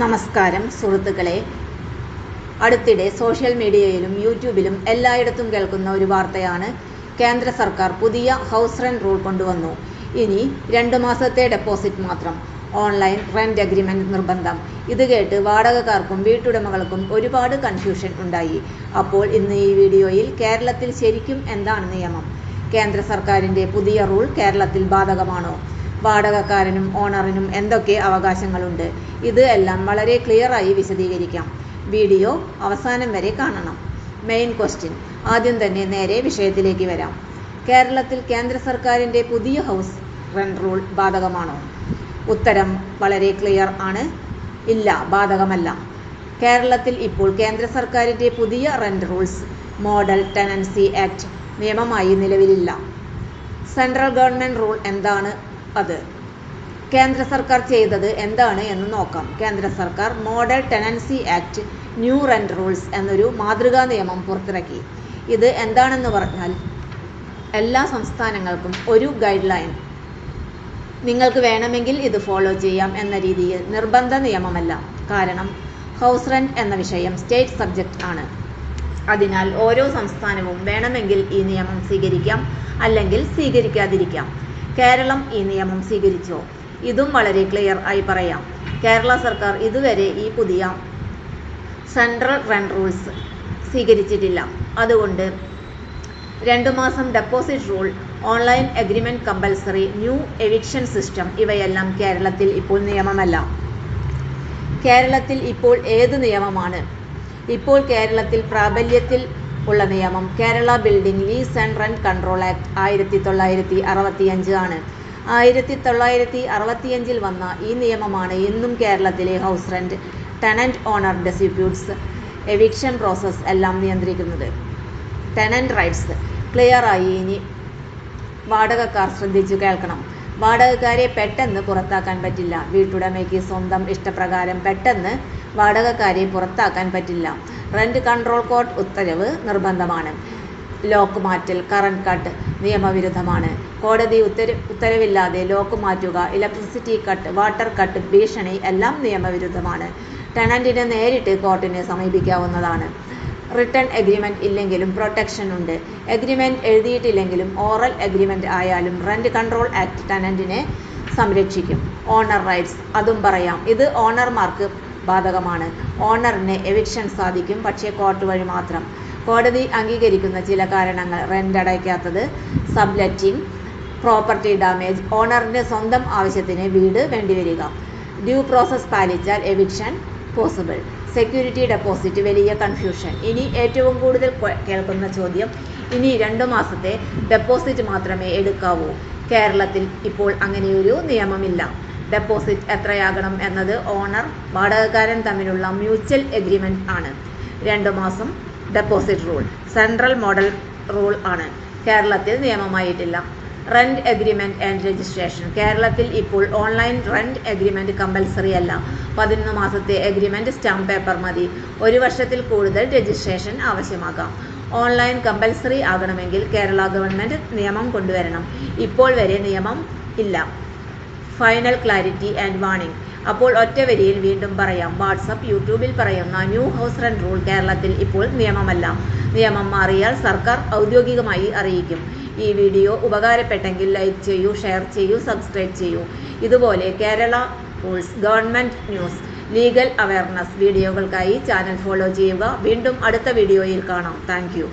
നമസ്കാരം സുഹൃത്തുക്കളെ, അടുത്തിടെ സോഷ്യൽ മീഡിയയിലും യൂട്യൂബിലും എല്ലായിടത്തും കേൾക്കുന്ന ഒരു വാർത്തയാണ്. കേന്ദ്ര സർക്കാർ പുതിയ ഹൗസ് റെന്റ് റൂൾ കൊണ്ടുവന്നു. ഇനി 2 മാസത്തെ ഡെപ്പോസിറ്റ് മാത്രം, ഓൺലൈൻ റെന്റ് അഗ്രിമെന്റ് നിർബന്ധം. ഇത് കേട്ട് വാടകക്കാർക്കും വീട്ടുടമകൾക്കും ഒരുപാട് കൺഫ്യൂഷൻ ഉണ്ടായി. അപ്പോൾ ഇന്ന് ഈ വീഡിയോയിൽ കേരളത്തിൽ ശരിക്കും എന്താണ് നിയമം? കേന്ദ്ര സർക്കാരിൻ്റെ പുതിയ റൂൾ കേരളത്തിൽ ബാധകമാണോ? വാടകക്കാരനും ഓണറിനും എന്തൊക്കെ അവകാശങ്ങളുണ്ട്? ഇത് എല്ലാം വളരെ ക്ലിയറായി വിശദീകരിക്കാം. വീഡിയോ അവസാനം വരെ കാണണം. മെയിൻ ക്വസ്റ്റ്യൻ, ആദ്യം തന്നെ നേരെ വിഷയത്തിലേക്ക് വരാം. കേരളത്തിൽ കേന്ദ്ര സർക്കാരിൻ്റെ പുതിയ ഹൗസ് റെന്റ് റൂൾ ബാധകമാണോ? ഉത്തരം വളരെ ക്ലിയർ ആണ്. ഇല്ല, ബാധകമല്ല. കേരളത്തിൽ ഇപ്പോൾ കേന്ദ്ര സർക്കാരിൻ്റെ പുതിയ rent rules model tenancy act നിയമമായി നിലവിലില്ല. സെൻട്രൽ ഗവൺമെൻറ് റൂൾ എന്താണ് അത്? കേന്ദ്ര സർക്കാർ ചെയ്തത് എന്താണ് എന്ന് നോക്കാം. കേന്ദ്ര സർക്കാർ model tenancy act new rent rules എന്നൊരു മാതൃകാ നിയമം പുറത്തിറക്കി. ഇത് എന്താണെന്ന് പറഞ്ഞാൽ, എല്ലാ സംസ്ഥാനങ്ങൾക്കും ഒരു ഗൈഡ് ലൈൻ, നിങ്ങൾക്ക് വേണമെങ്കിൽ ഇത് ഫോളോ ചെയ്യാം എന്ന രീതിയിൽ നിർബന്ധ നിയമമല്ല. കാരണം ഹൗസ് റെന്റ് എന്ന വിഷയം സ്റ്റേറ്റ് സബ്ജക്റ്റ് ആണ്. അതിനാൽ ഓരോ സംസ്ഥാനവും വേണമെങ്കിൽ ഈ നിയമം സ്വീകരിക്കാം, അല്ലെങ്കിൽ സ്വീകരിക്കാതിരിക്കാം. കേരളം ഈ നിയമം സ്വീകരിച്ചോ? ഇതും വളരെ ക്ലിയർ ആയി പറയാം. കേരള സർക്കാർ ഇതുവരെ ഈ പുതിയ സെൻട്രൽ റെന്റ് റൂൾസ് സ്വീകരിച്ചിട്ടില്ല. അതുകൊണ്ട് 2 മാസം deposit rule, online agreement compulsory, new eviction system ഇവയെല്ലാം കേരളത്തിൽ ഇപ്പോൾ നിയമമല്ല. കേരളത്തിൽ ഇപ്പോൾ ഏത് നിയമമാണ്? ഇപ്പോൾ കേരളത്തിൽ പ്രാബല്യത്തിൽ ഉള്ള നിയമം Kerala building lease and rent control act 1965 ആണ്. 1965 വന്ന ഈ നിയമമാണ് ഇന്നും കേരളത്തിലെ house rent, tenant owner disputes, eviction process എല്ലാം നിയന്ത്രിക്കുന്നത്. ടെനന്റ് റൈറ്റ്സ് ക്ലിയറായി. ഇനി വാടകക്കാർ ശ്രദ്ധിച്ചു കേൾക്കണം. വാടകക്കാരെ പെട്ടെന്ന് പുറത്താക്കാൻ പറ്റില്ല. വീട്ടുടമയ്ക്ക് സ്വന്തം ഇഷ്ടപ്രകാരം പെട്ടെന്ന് വാടകക്കാരെ പുറത്താക്കാൻ പറ്റില്ല. റെന്റ് കൺട്രോൾ കോർട്ട് ഉത്തരവ് നിർബന്ധമാണ്. ലോക്ക് മാറ്റൽ, കറന്റ് കട്ട് നിയമവിരുദ്ധമാണ്. കോടതി ഉത്തരവില്ലാതെ ലോക്ക് മാറ്റുക, ഇലക്ട്രിസിറ്റി കട്ട്, വാട്ടർ കട്ട് ഭീഷണി എല്ലാം നിയമവിരുദ്ധമാണ്. ടെനന്റിന് നേരിട്ട് കോർട്ടിനെ സമീപിക്കാവുന്നതാണ്. റിട്ടൺ എഗ്രിമെന്റ് ഇല്ലെങ്കിലും പ്രൊട്ടക്ഷൻ ഉണ്ട്. എഗ്രിമെന്റ് എഴുതിയിട്ടില്ലെങ്കിലും ഓറൽ എഗ്രിമെന്റ് ആയാലും റെന്റ് കൺട്രോൾ ആക്ട് ടെനന്റിനെ സംരക്ഷിക്കും. ഓണർ റൈറ്റ്സ്, അതും പറയാം. ഇത് ഓണർമാർക്ക് ബാധകമാണ്. ഓണറിന് എവിക്ഷൻ സാധിക്കും, പക്ഷേ കോർട്ട് വഴി മാത്രം. കോടതി അംഗീകരിക്കുന്ന ചില കാരണങ്ങൾ: റെന്റ് അടയ്ക്കാത്തത്, സബ്ലെറ്റിംഗ്, പ്രോപ്പർട്ടി ഡാമേജ്, ഓണറിന് സ്വന്തം ആവശ്യത്തിന് വീട് വേണ്ടിവരിക. ഡ്യൂ പ്രോസസ് പാലിച്ചാൽ എവിക്ഷൻ പോസിബിൾ. സെക്യൂരിറ്റി ഡെപ്പോസിറ്റ് വലിയ കൺഫ്യൂഷൻ. ഇനി ഏറ്റവും കൂടുതൽ കേൾക്കുന്ന ചോദ്യം, ഇനി 2 മാസത്തെ ഡെപ്പോസിറ്റ് മാത്രമേ എടുക്കാവൂ? കേരളത്തിൽ ഇപ്പോൾ അങ്ങനെയൊരു നിയമമില്ല. ഡെപ്പോസിറ്റ് എത്രയാകണം എന്നത് ഓണർ വാടകക്കാരൻ തമ്മിലുള്ള മ്യൂച്വൽ എഗ്രിമെന്റ് ആണ്. 2 മാസം deposit rule central model rule ആണ്. കേരളത്തിൽ നിയമമായിട്ടില്ല. റെന്റ് അഗ്രിമെന്റ് ആൻഡ് രജിസ്ട്രേഷൻ കേരളത്തിൽ ഇപ്പോൾ ഓൺലൈൻ റെന്റ് അഗ്രിമെന്റ് കമ്പൽസറി അല്ല. 11 മാസത്തെ അഗ്രിമെന്റ് സ്റ്റാമ്പ് പേപ്പർ മതി. 1 വർഷത്തിൽ കൂടുതൽ രജിസ്ട്രേഷൻ ആവശ്യമാകാം. ഓൺലൈൻ കമ്പൽസറി ആകണമെങ്കിൽ കേരള ഗവൺമെന്റ് നിയമം കൊണ്ടുവരണം. ഇപ്പോൾ വരെ നിയമം ഇല്ല. Final clarity and warning. അപ്പോൾ ഒറ്റ വരിയിൽ വീണ്ടും പറയാം. വാട്സപ്പ്, യൂട്യൂബിൽ പറയുന്ന ന്യൂ ഹൗസ് റെന്റ് റൂൾ കേരളത്തിൽ ഇപ്പോൾ നിയമമല്ല. നിയമം മാറിയാൽ സർക്കാർ ഔദ്യോഗികമായി അറിയിക്കും. ഈ വീഡിയോ ഉപകാരപ്പെട്ടെങ്കിൽ ലൈക്ക് ചെയ്യൂ, ഷെയർ ചെയ്യൂ, സബ്സ്ക്രൈബ് ചെയ്യൂ. ഇതുപോലെ Kerala rules, government news, legal awareness വീഡിയോകൾക്കായി ചാനൽ ഫോളോ ചെയ്യുക. വീണ്ടും അടുത്ത വീഡിയോയിൽ കാണാം. Thank U.